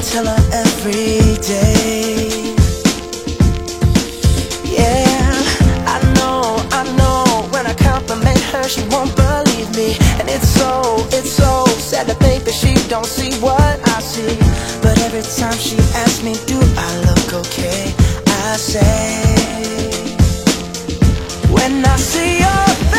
tell her every day. Yeah, I know, when I compliment her she won't believe me. And it's so sad that baby she don't see what I see. But every time she asks me do I look okay, I say, when I see your